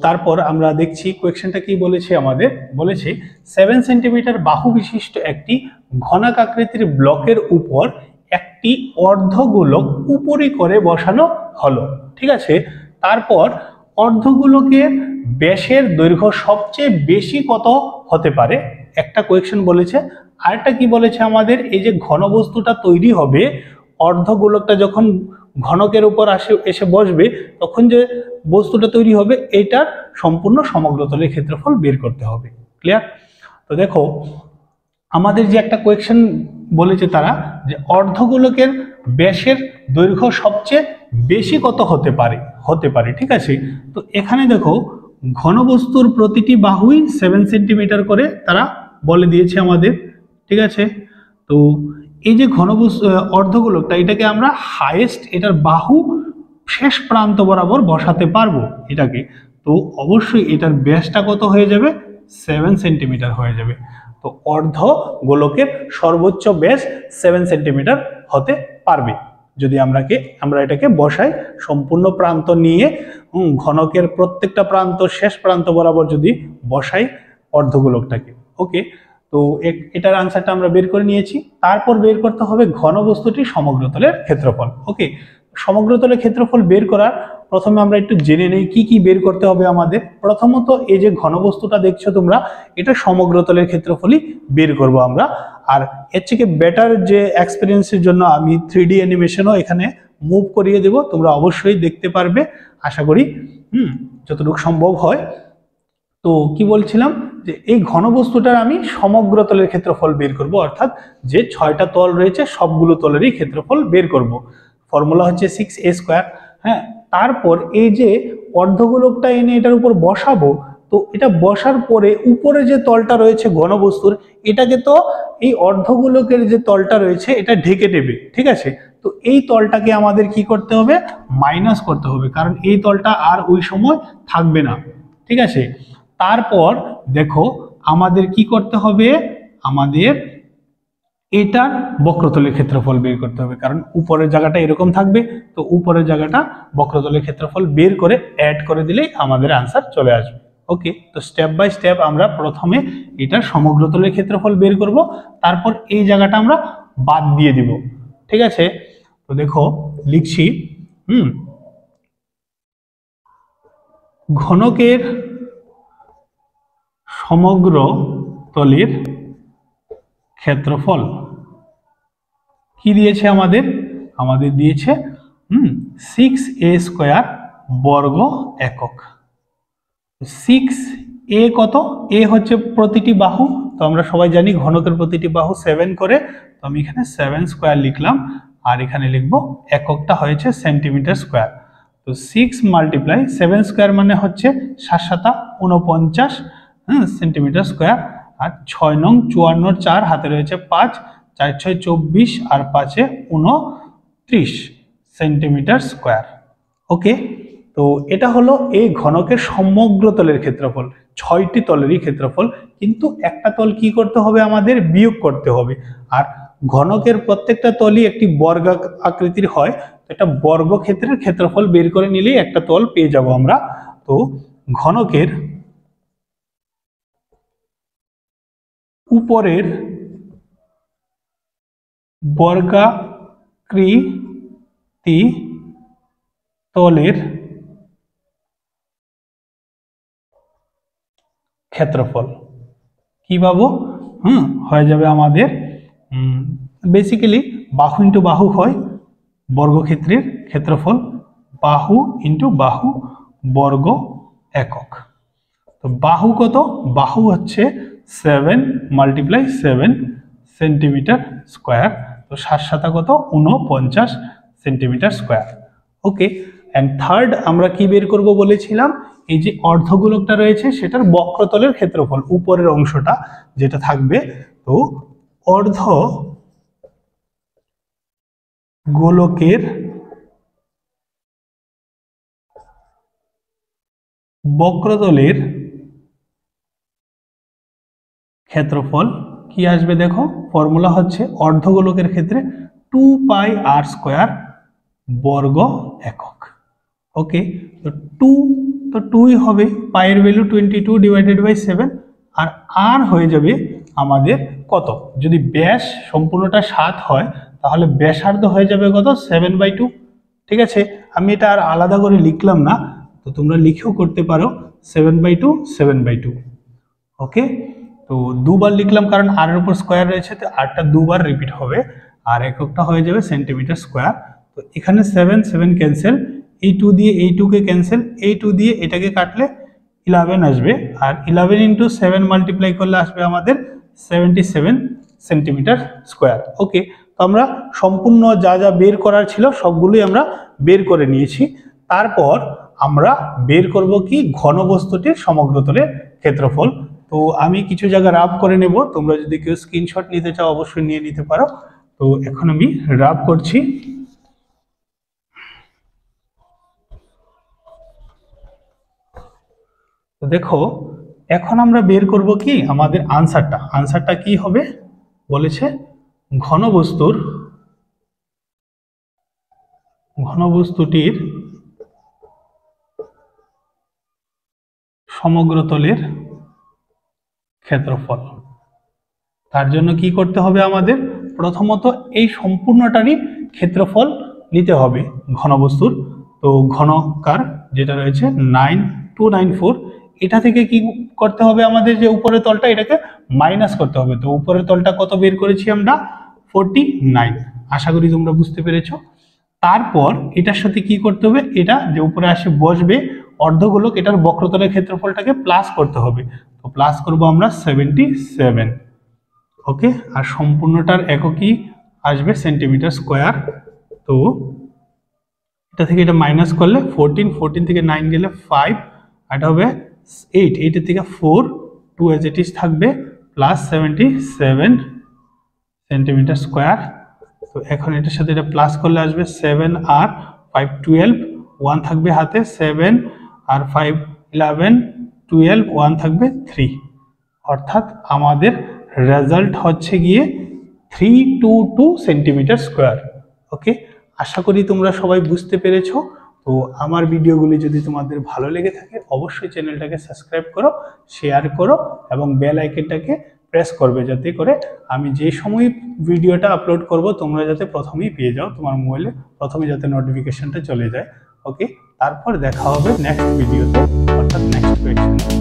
তারপর আমরা দেখছি কোয়েশ্চেনটা কি বলেছে, আমাদের বলেছে 7 সেন্টিমিটার বাহু বিশিষ্ট একটি ঘনাকাকৃতির ব্লকের উপর একটি অর্ধগোলক উপরি করে বসানো হলো। ঠিক আছে, তারপর অর্ধগোলকের ব্যাসের দৈর্ঘ্য সবচেয়ে বেশি কত হতে পারে, একটা কোয়েশ্চেন বলেছে। আরেকটা কি বলেছে, আমাদের এই যে ঘনবস্তুটা তৈরি হবে, অর্ধগোলকটা যখন ঘনকের উপর এসে বসবে, তখন যে বস্তুটা তৈরি হবে এটার সম্পূর্ণ সমগ্রতলের ক্ষেত্রফল বের করতে হবে। ক্লিয়ার? তো দেখো আমাদের যে একটা কোয়েশ্চেন বলেছে তারা, যে অর্ধগোলকের ব্যাসের দৈর্ঘ্য সবচেয়ে বেশি কত হতে পারে। ঠিক আছে, তো এখানে দেখো ঘনবস্তুর প্রতিটি বাহুই 7 সেন্টিমিটার করে তারা বলে দিয়েছে আমাদের। ঠিক আছে, তো এই যে ঘনবস্তু অর্ধগোলকটা, এটাকে আমরা হাইয়েস্ট, এটার বাহু শেষ প্রান্ত বরাবর বসাতে পারবো এটাকে। তো অবশ্যই এটার ব্যাসটা কত হয়ে যাবে, 7 সেন্টিমিটার হয়ে যাবে। তো অর্ধ গোলকের সর্বোচ্চ ব্যাস 7 সেন্টিমিটার হতে পারবে যদি আমরা এটাকে বসাই সম্পূর্ণ প্রান্ত নিয়ে, ঘনকের প্রত্যেকটা প্রান্ত শেষ প্রান্ত বরাবর যদি বসাই অর্ধগোলকটাকে। ওকে, তো এটার আনসারটা আমরা বের করে নিয়েছি। তারপর বের করতে হবে ঘনবস্তুটির সমগ্রতলের ক্ষেত্রফল। ওকে, সমগ্রতলের ক্ষেত্রফল বের করার প্রথমে আমরা একটু জেনে নেই কি কি বের করতে হবে আমাদের। প্রথমত এই যে ঘনবস্তুটা দেখছো তোমরা, এটা সমগ্রতলের ক্ষেত্রফলই বের করব আমরা। আর এর থেকে বেটার যে এক্সপিরিয়েন্সের জন্য আমি 3D অ্যানিমেশনও এখানে মুভ করিয়ে দেব, তোমরা অবশ্যই দেখতে পারবে আশা করি, যতটুকু সম্ভব হয়। তো কি বলছিলাম, যে এই ঘনবস্তুটার আমি সমগ্রতলের ক্ষেত্রফল বের করব, অর্থাৎ যে 6টা তল রয়েছে সবগুলো তলেরই ক্ষেত্রফল বের করব। ফর্মুলা হচ্ছে 6a²। হ্যাঁ, তারপর এই যে অর্ধগোলকটা এনে এটার উপর বসাবো, তো এটা বসার পরে উপরে যে তলটা রয়েছে ঘনবস্তুর, এটাকে তো এই অর্ধগোলকের যে তলটা রয়েছে এটা ঢেকে দেবে। ঠিক আছে, তো এই তলটাকে আমাদের কি করতে হবে, মাইনাস করতে হবে, কারণ এই তলটা আর ওই সময় থাকবে না। ঠিক আছে, তারপর দেখো আমাদের কি করতে হবে, আমাদের এটার বক্রতলের ক্ষেত্রফল বের করতে হবে, কারণ উপরের জায়গাটা এরকম থাকবে, তো উপরের জায়গাটা বক্রতলের ক্ষেত্রফল বের করে অ্যাড করে দিলেই আমাদের আনসার চলে আসবে। ওকে, তো স্টেপ বাই স্টেপ আমরা প্রথমে এটার সমগ্রতলের ক্ষেত্রফল বের করব, তারপর এই জায়গাটা আমরা বাদ দিয়ে দিব। ঠিক আছে, তো দেখো লিখছি, ঘনকের সমগ্র তলের ক্ষেত্রফল কি দিয়েছে আমাদের দিয়েছে 6a² বর্গ একক। 6a কত, a হচ্ছে প্রতিটি বাহু, তো আমরা সবাই জানি ঘনকের প্রতিটি বাহু 7 করে, তো আমি এখানে 7² লিখলাম, আর এখানে লিখবো এককটা হয়েছে সেন্টিমিটার স্কোয়ার। তো 6 মাল্টিপ্লাই 7² মানে হচ্ছে 7 × 7 = 49 সেন্টিমিটার স্কোয়ার, আর 6 নং 54, 4 হাতে রয়েছে 5, 4 × 6 = 24, আর 5 × 29 সেন্টিমিটার স্কোয়ার। ওকে, তো এটা হলো এই ঘনকের সমগ্র তলের ক্ষেত্রফল, 6টি তলেরই ক্ষেত্রফল, কিন্তু একটা তল কি করতে হবে, আমাদের বিয়োগ করতে হবে। আর ঘনকের প্রত্যেকটা তলই একটি বর্গ আকৃতির হয়, তো এটা বর্গক্ষেত্রের ক্ষেত্রফল বের করে নিলেই একটা তল পেয়ে যাব আমরা। তো ঘনকের উপরের বর্গাকৃতি তলের ক্ষেত্রফল কি পাবো, হয়ে যাবে আমাদের বেসিক্যালি বাহু ইন্টু বাহু হয় বর্গক্ষেত্রের ক্ষেত্রফল, বাহু ইন্টু বাহু বর্গ একক। তো বাহু কত, বাহু হচ্ছে 7 মাল্টিপ্লাই 7 সেন্টিমিটার স্কোয়ার, তো 7 × 7 কত, 49 centimetre square. Okay, and third আমরা কি বের করব বলেছিলাম, এই যে অর্ধগোলকটা রয়েছে সেটার বক্রতলের ক্ষেত্রফল, উপরের অংশটা যেটা থাকবে, তো অর্ধ গোলকের বক্রতলের ক্ষেত্রফল কি আসবে, দেখো ফর্মুলা হচ্ছে অর্ধগোলকের ক্ষেত্রে 2πr² বর্গ একক। ওকে, তো 2 তো 2ই হবে, পাইয়ের ভ্যালু 22 ডিভাইডেড বাই 7, আর আর হয়ে যাবে আমাদের কত, যদি ব্যাস সম্পূর্ণটা 7 হয় তাহলে ব্যাসার্ধ হয়ে যাবে কত, 7/2। ঠিক আছে, আমি এটা আর আলাদা করে লিখলাম না, তো তোমরা লিখেও করতে পারো 7/2। ওকে, তো দুবার লিখলাম কারণ আর এর উপর স্কোয়ার রয়েছে, তো আরটা দুবার রিপিট হবে, আর এককটা হয়ে যাবে সেন্টিমিটার স্কোয়ার। তো এখানে 7 7 ক্যান্সেল, এই 2 দিয়ে এই 2 কে ক্যান্সেল, এই 2 দিয়ে এটাকে কাটলে 11 আসবে, আর 11 × 7 মাল্টিপ্লাই করলে আসবে আমাদের 77 সেন্টিমিটার স্কোয়ার। ওকে, তো আমরা সম্পূর্ণ যা যা বের করার ছিল সবগুলোই আমরা বের করে নিয়েছি। তারপর আমরা বের করব কি, ঘনবস্তুটির সমগ্রতলের ক্ষেত্রফল। তো আমি কিছু জায়গা রাব করে নেব, তোমরা যদি কেউ স্ক্রিনশট নিতে চাও অবশ্যই নিয়ে নিতে পারো। তো এখন আমি রাব করছি। তো দেখো, এখন আমরা বের করব কি, আমাদের আনসারটা কি হবে বলেছে, ঘনবস্তুটির সমগ্রতলের ক্ষেত্রফল। তার জন্য কি করতে হবে আমাদের, প্রথমত এই সম্পূর্ণটারই ক্ষেত্রফল নিতে হবে ঘনবস্তুর। তো ঘনকার যেটা রয়েছে 9294, এটা থেকে কি করতে হবে আমাদের, যে উপরের তলটা এটাকে মাইনাস করতে হবে। তো উপরের তলটা কত বের করেছি আমরা, 49। আশা করি তোমরা বুঝতে পেরেছো। তারপর এটার সাথে কি করতে হবে, এটা যে উপরে আসে বসবে অর্ধগোলক, এটার বক্রতলের ক্ষেত্রফলটাকে প্লাস করতে হবে। তো প্লাস করব আমরা 77। ওকে, আর সম্পূর্ণটার এককই আসবে সেন্টিমিটার স্কোয়ার। তো এটা থেকে এটা মাইনাস করলে 14 থেকে 9 গেলে 5, এটা হবে 8, 8 থেকে 4, 2 as it is থাকবে, প্লাস 77 সেন্টিমিটার স্কোয়ার। তো এখন এটার সাথে এটা প্লাস করলে আসবে 7 আর 5 12, 1 থাকবে হাতে, 7 আর 5 11 12, 1 থাকবে 3, অর্থাৎ আমাদের রেজাল্ট হচ্ছে গিয়ে 322 সেন্টিমিটার স্কোয়ার। ওকে, আশা করি তোমরা সবাই বুঝতে পেরেছো। তো আমার ভিডিওগুলি যদি তোমাদের ভালো লেগে থাকে অবশ্যই চ্যানেলটাকে সাবস্ক্রাইব করো, শেয়ার করো এবং বেল আইকনটাকে প্রেস করবে, যাতে করে আমি যে সময় ভিডিওটা আপলোড করব তোমরা যাতে প্রথমেই পেয়ে যাও, তোমার মোবাইলে প্রথমে যাতে নোটিফিকেশনটা চলে যায়। ওকে, তারপর দেখা হবে নেক্সট ভিডিওতে, অর্থাৎ নেক্সট কোয়েশ্চেনে।